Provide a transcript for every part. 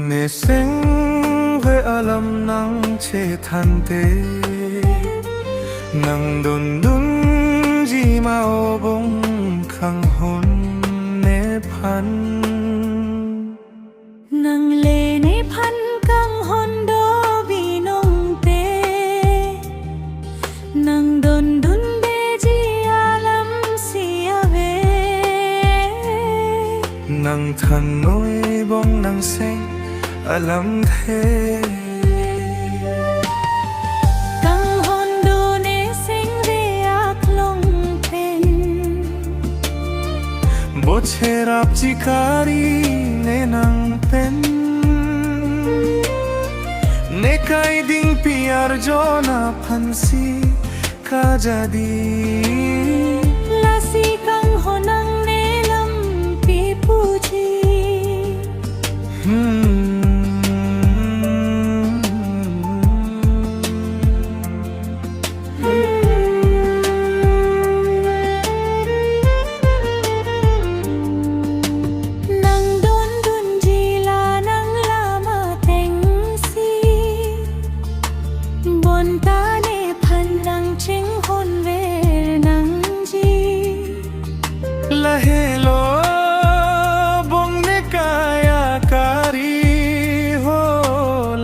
Nề sinh với alam nang che than te nang đun đun gì mau bông khang hôn nề pan nang le nề pan khang hôn do bi nong te nang đun đun be ji alam sia ve nang than nôi bông nang sinh alam thế kang hon do ne sing re ak long pen bo che rap chikari ne nang pen ne kai ding piar jona phansi ka jadi la si kang honang ne lam pi puji Hello bong ne kaya kari ho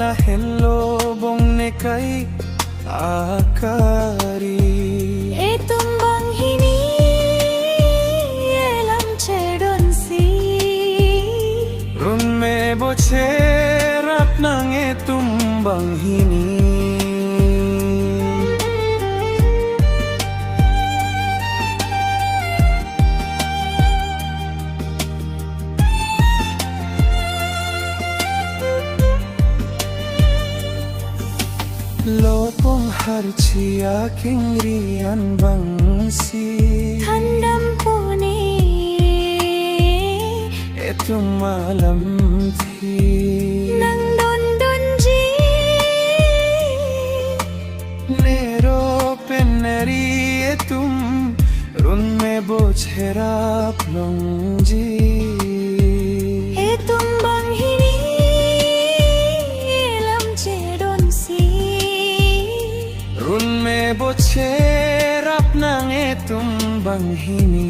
la hello bong ne kai akari e tumbang hini elam chedon si run me bo che rap nang e tumbang hini Lopong harcia kingrian bangsi thandam pune etu malam thi nang don don ji nero peneri etum run me bochera plongji e tumbang hini elam chedon si run me bocherap nang etum bang hini